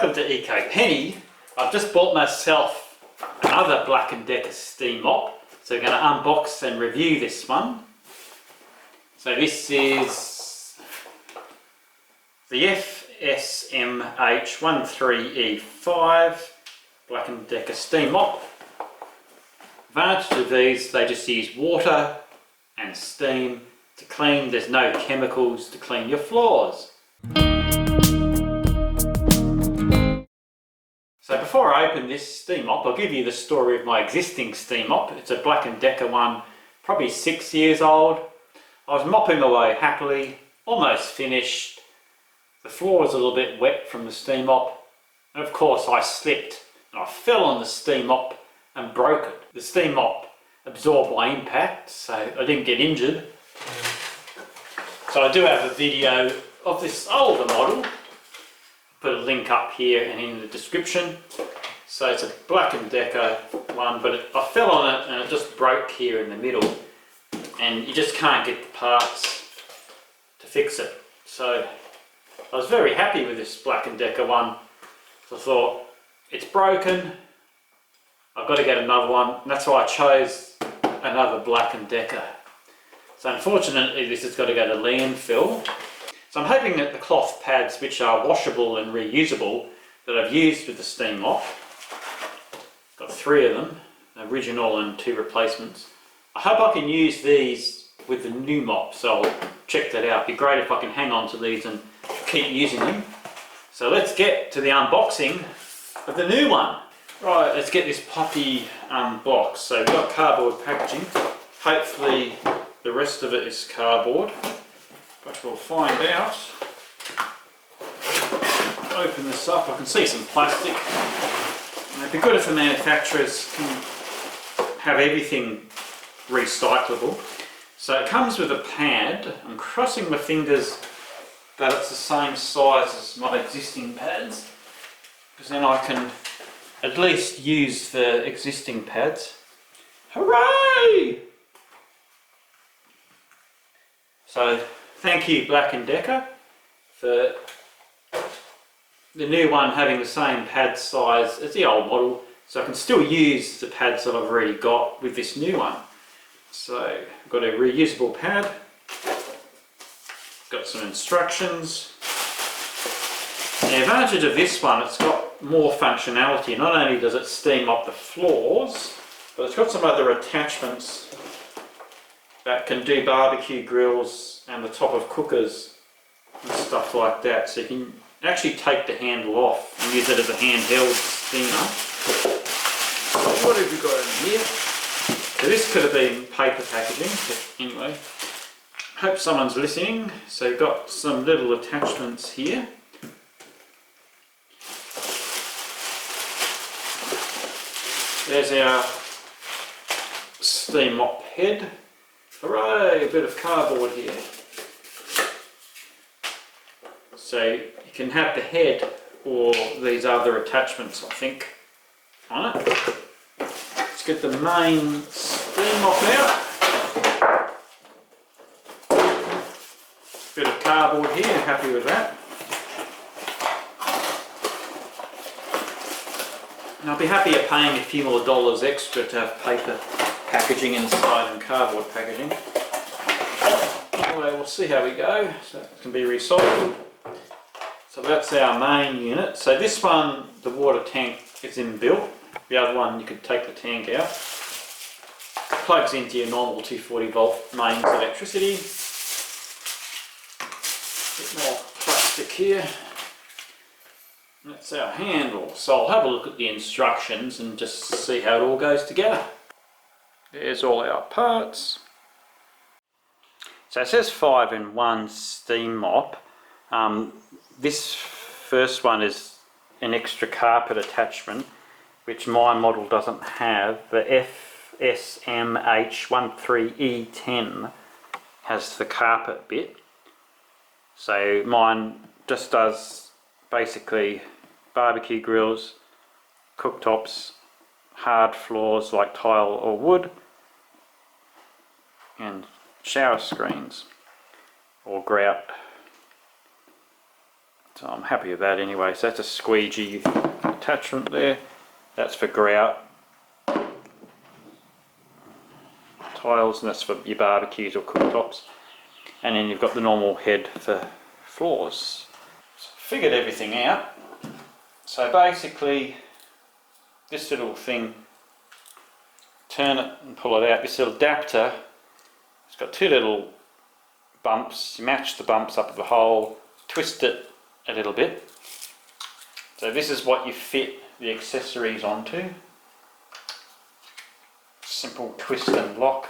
Welcome to ecopenny. I've just bought myself another Black and Decker steam mop, so we're going to unbox and review this one. So this is the FSMH13E5 Black and Decker steam mop. Advantage of these, they just use water and steam to clean. There's no chemicals to clean your floors. So before I open this steam mop, I'll give you the story of my existing steam mop. It's a Black and Decker one, probably 6 years old. I was mopping away happily, almost finished. The floor was a little bit wet from the steam mop, and of course I slipped and I fell on the steam mop and broke it. The steam mop absorbed my impact, so I didn't get injured. So I do have a video of this older model. Put a link up here and in the description. So it's a Black and Decker one, but I fell on it and it just broke here in the middle, and you just can't get the parts to fix it. So I was very happy with this Black and Decker one. So I thought, it's broken, I've got to get another one, and that's why I chose another Black and Decker. So unfortunately this has got to go to landfill. So I'm hoping that the cloth pads, which are washable and reusable, that I've used with the steam mop, got 3 of them, original and 2 replacements. I hope I can use these with the new mop, so I'll check that out. It'd be great if I can hang on to these and keep using them. So let's get to the unboxing of the new one. Right, let's get this puppy unboxed. So we've got cardboard packaging. Hopefully the rest of it is cardboard, but we'll find out. Open this up, I can see some plastic. And it'd be good if the manufacturers can have everything recyclable. So it comes with a pad. I'm crossing my fingers that it's the same size as my existing pads, because then I can at least use the existing pads. Hooray! So thank you Black and Decker for the new one having the same pad size as the old model, so I can still use the pads that I've already got with this new one. So I've got a reusable pad, got some instructions. The advantage of this one, it's got more functionality. Not only does it steam up the floors, but it's got some other attachments that can do barbecue grills and the top of cookers and stuff like that. So you can actually take the handle off and use it as a handheld steamer. So what have we got in here? So this could have been paper packaging, but anyway, hope someone's listening. So you've got some little attachments here. There's our steam mop head. Hooray, a bit of cardboard here. So you can have the head or these other attachments, I think, on it. Let's get the main steam mop out. Bit of cardboard here, happy with that. And I'll be happier paying a few more dollars extra to have paper packaging inside and cardboard packaging. Anyway, we'll see how we go. So it can be recycled. So that's our main unit. So this one, the water tank is inbuilt. The other one, you could take the tank out. Plugs into your normal 240 volt mains electricity. Bit more plastic here. And that's our handle. So I'll have a look at the instructions and just see how it all goes together. There's all our parts. So it says 5-in-1 steam mop. This first one is an extra carpet attachment, which my model doesn't have. The FSMH13E10 has the carpet bit. So mine just does basically barbecue grills, cooktops, hard floors like tile or wood, and shower screens or grout. So I'm happy with that anyway. So that's a squeegee attachment there. That's for grout tiles, and that's for your BBQs or cooktops. And then you've got the normal head for floors. So figured everything out. So basically, this little thing, turn it and pull it out. This little adapter, it's got two little bumps. You match the bumps up with the hole, twist it a little bit. So this is what you fit the accessories onto. Simple twist and lock.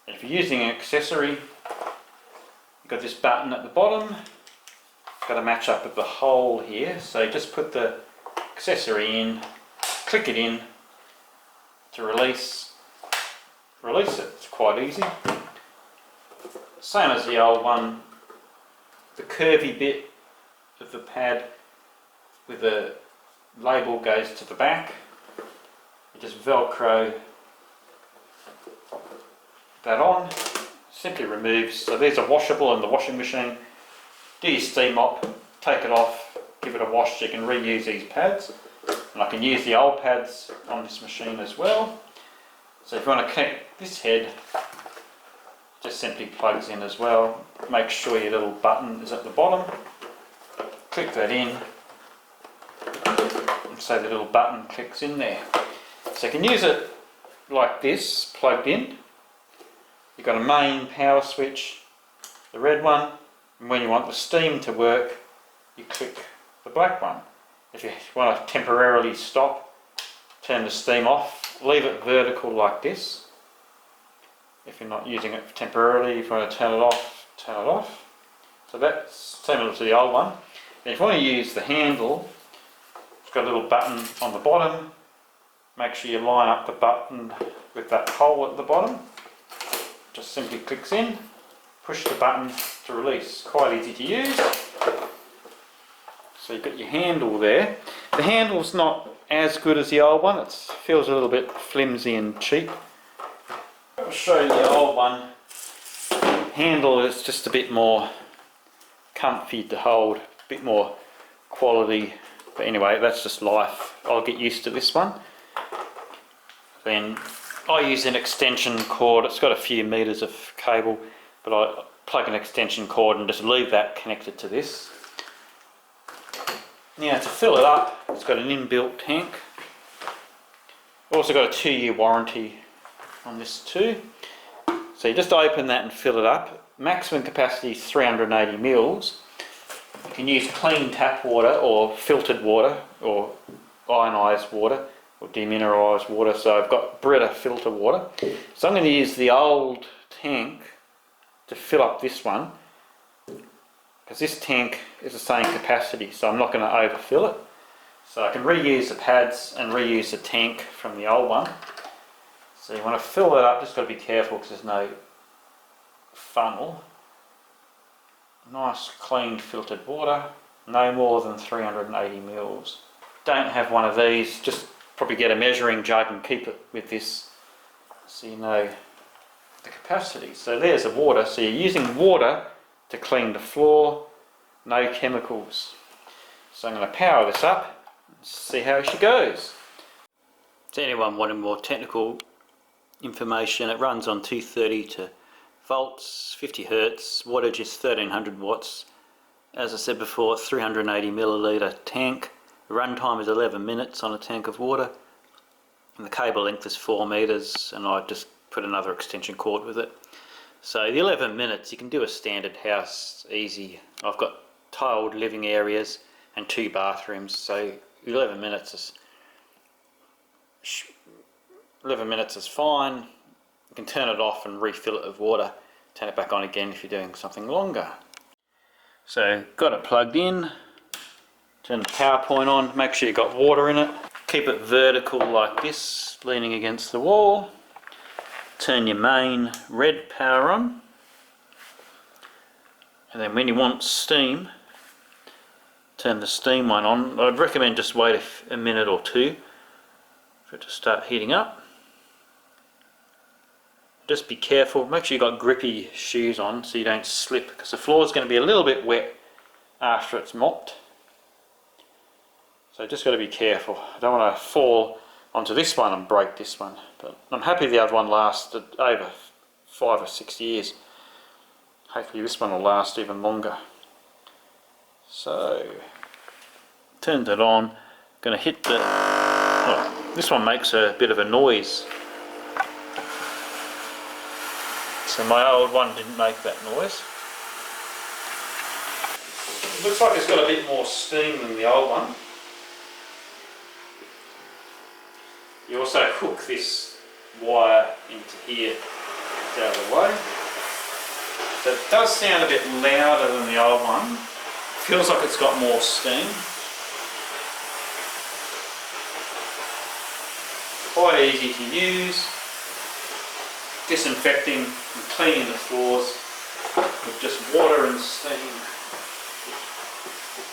And if you're using an accessory, you've got this button at the bottom. Got to match up with the hole here. So just put the accessory in, click it in to release it. It's quite easy. Same as the old one. The curvy bit of the pad with the label goes to the back. You just velcro that on, simply removes. So there's a washable in the washing machine. Do your steam mop, take it off, give it a wash. You can reuse these pads, and I can use the old pads on this machine as well. So if you want to connect this head, just simply plugs in as well. Make sure your little button is at the bottom, click that in, and so the little button clicks in there. So you can use it like this, plugged in. You've got a main power switch, the red one, and when you want the steam to work, you click the black one. If you want to temporarily stop, turn the steam off, leave it vertical like this. If you're not using it temporarily, if you want to turn it off, turn it off. So that's similar to the old one. And if you want to use the handle, it's got a little button on the bottom. Make sure you line up the button with that hole at the bottom. Just simply clicks in, push the button to release. Quite easy to use. So you've got your handle there. The handle's not as good as the old one. It feels a little bit flimsy and cheap. I'll show you the old one. Handle is just a bit more comfy to hold, a bit more quality. But anyway, that's just life. I'll get used to this one. Then I use an extension cord. It's got a few meters of cable, but I plug an extension cord and just leave that connected to this. Now to fill it up, it's got an inbuilt tank. Also got a 2-year warranty on this too. So you just open that and fill it up. Maximum capacity is 380 mils. You can use clean tap water or filtered water or ionised water or demineralised water. So I've got Brita filter water. So I'm going to use the old tank to fill up this one, because this tank is the same capacity, so I'm not going to overfill it. So I can reuse the pads and reuse the tank from the old one. So you want to fill that up, just got to be careful because there's no funnel. Nice clean filtered water, no more than 380 mils. Don't have one of these, just probably get a measuring jug and keep it with this so you know the capacity. So there's the water, so you're using water to clean the floor, no chemicals. So I'm going to power this up and see how she goes. To anyone wanting more technical information, it runs on 230 volts, 50 hertz, wattage is 1300 watts. As I said before, 380 milliliter tank. The run time is 11 minutes on a tank of water, and the cable length is 4 meters, and I just put another extension cord with it. So the 11 minutes, you can do a standard house easy. I've got tiled living areas and 2 bathrooms, so 11 minutes is fine. You can turn it off and refill it with water, turn it back on again if you're doing something longer. So got it plugged in. Turn the power point on, make sure you've got water in it. Keep it vertical like this, leaning against the wall. Turn your main red power on. And then when you want steam, turn the steam one on. I'd recommend just wait a minute or two for it to start heating up. Just be careful, make sure you've got grippy shoes on so you don't slip, because the floor is going to be a little bit wet after it's mopped. So just got to be careful. I don't want to fall onto this one and break this one. But I'm happy the other one lasted over 5 or 6 years. Hopefully this one will last even longer. So, turned it on. Going to hit the... Oh, this one makes a bit of a noise. So my old one didn't make that noise. Looks like it's got a bit more steam than the old one. You also hook this wire into here, it's out of the way. So it does sound a bit louder than the old one. Feels like it's got more steam. Quite easy to use. Disinfecting and cleaning the floors with just water and steam.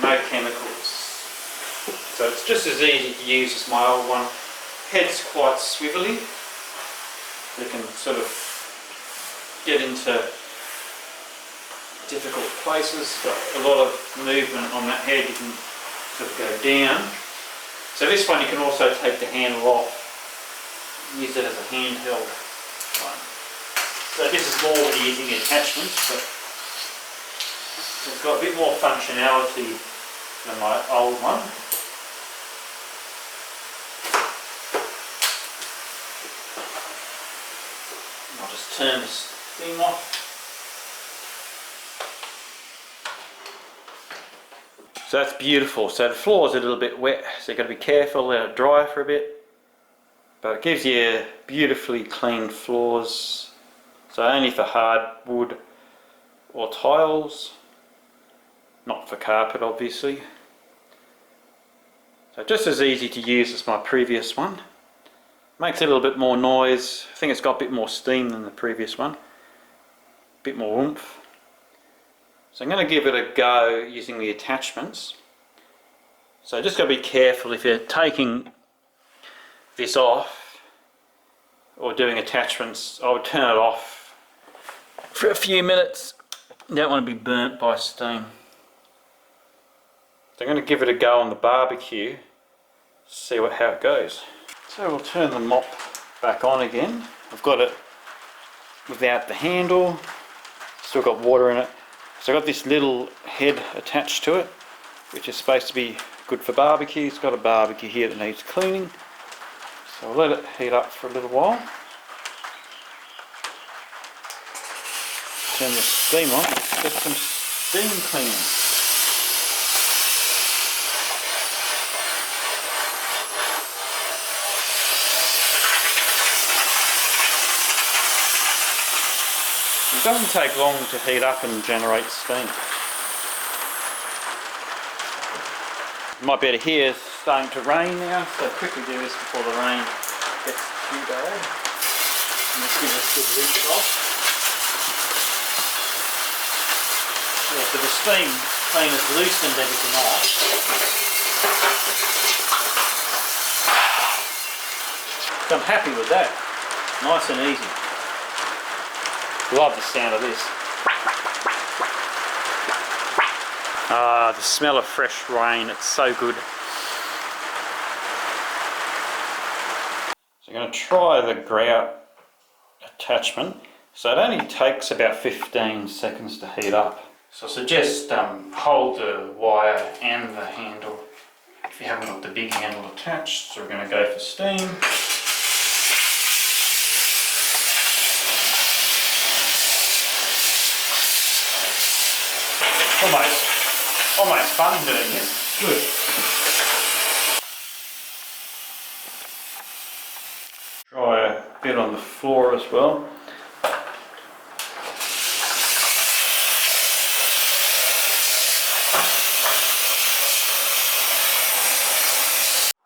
No chemicals. So it's just as easy to use as my old one. Head's quite swivelly. You can sort of get into difficult places. Got a lot of movement on that head. You can sort of go down. So this one you can also take the handle off. Use it as a handheld one. So this is more for using the attachments, but it's got a bit more functionality than my old one. I'll just turn this thing off. So that's beautiful. So the floor is a little bit wet, so you've got to be careful, let it dry for a bit. But it gives you beautifully clean floors. So only for hardwood or tiles, not for carpet obviously. So just as easy to use as my previous one. Makes a little bit more noise. I think it's got a bit more steam than the previous one. A bit more oomph. So I'm going to give it a go using the attachments. So just got to be careful if you're taking this off or doing attachments. I would turn it off for a few minutes. You don't want to be burnt by steam. So I'm going to give it a go on the barbecue, see how it goes. So we'll turn the mop back on again. I've got it without the handle, still got water in it. So I've got this little head attached to it, which is supposed to be good for barbecue. It's got a barbecue here that needs cleaning. So I'll let it heat up for a little while. Turn the steam on, get some steam cleaning. It doesn't take long to heat up and generate steam. You might be able to hear it's starting to rain now, so quickly do this before the rain gets too bad. And just give it a good rinse off. Yeah, so the steam cleaner's loosened everything off. So I'm happy with that. Nice and easy. Love the sound of this. Ah, the smell of fresh rain, it's so good. So I'm going to try the grout attachment. So it only takes about 15 seconds to heat up. So I suggest hold the wire and the handle if you haven't got the big handle attached. So we're going to go for steam. Almost fun doing this. Good. Try a bit on the floor as well.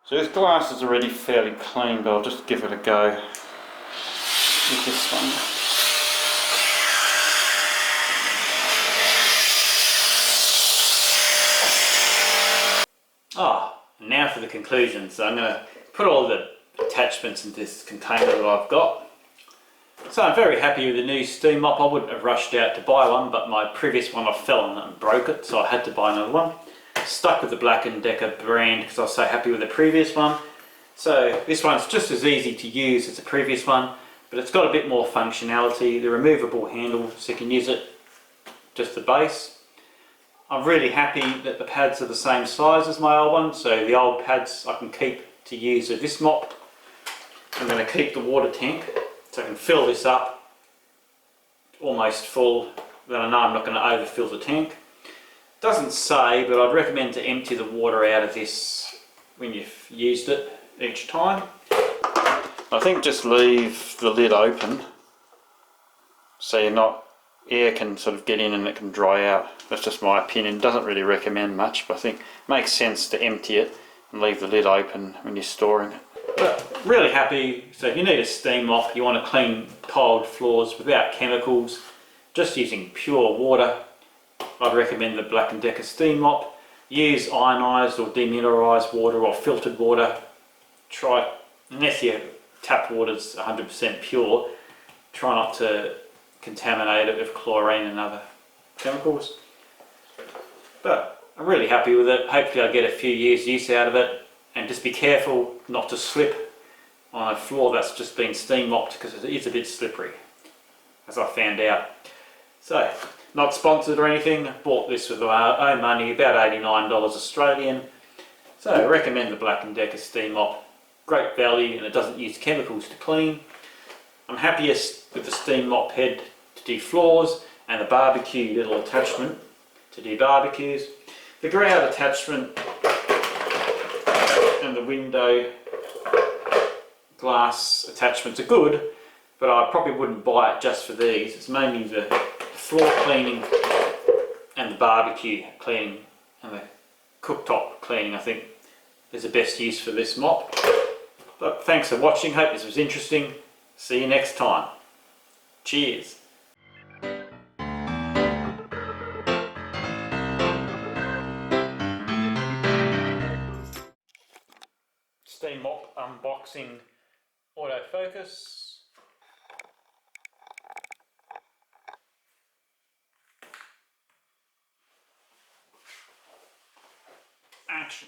So this glass is already fairly clean, but I'll just give it a go with this one. Now for the conclusion. So I'm going to put all the attachments in this container that I've got. So I'm very happy with the new steam mop. I wouldn't have rushed out to buy one, but my previous one I fell on it and broke it, so I had to buy another one. Stuck with the Black and Decker brand because I was so happy with the previous one. So this one's just as easy to use as the previous one, but it's got a bit more functionality. The removable handle, so you can use it just the base. I'm really happy that the pads are the same size as my old one, so the old pads I can keep to use with this mop. I'm going to keep the water tank, so I can fill this up almost full, then I know I'm not going to overfill the tank. Doesn't say, but I'd recommend to empty the water out of this when you've used it each time. I think just leave the lid open so you're not, air can sort of get in and it can dry out. That's just my opinion. Doesn't really recommend much, but I think it makes sense to empty it and leave the lid open when you're storing it. But really happy. So if you need a steam mop, you want to clean tiled floors without chemicals, just using pure water, I'd recommend the Black and Decker steam mop. Use ionised or demineralised water or filtered water. Try, unless your tap water's 100% pure, try not to contaminate it with chlorine and other chemicals. But I'm really happy with it. Hopefully I get a few years use out of it, and just be careful not to slip on a floor that's just been steam mopped, because it is a bit slippery, as I found out. So, not sponsored or anything, bought this with my own money, about $89 Australian. So I recommend the Black and Decker steam mop. Great value, and it doesn't use chemicals to clean. I'm happiest with the steam mop head to do floors, and the barbecue little attachment to do barbecues. The grout attachment and the window glass attachments are good, but I probably wouldn't buy it just for these. It's mainly the floor cleaning and the barbecue cleaning and the cooktop cleaning, I think, is the best use for this mop. But thanks for watching. Hope this was interesting. See you next time. Cheers. Steam mop unboxing, autofocus. Action.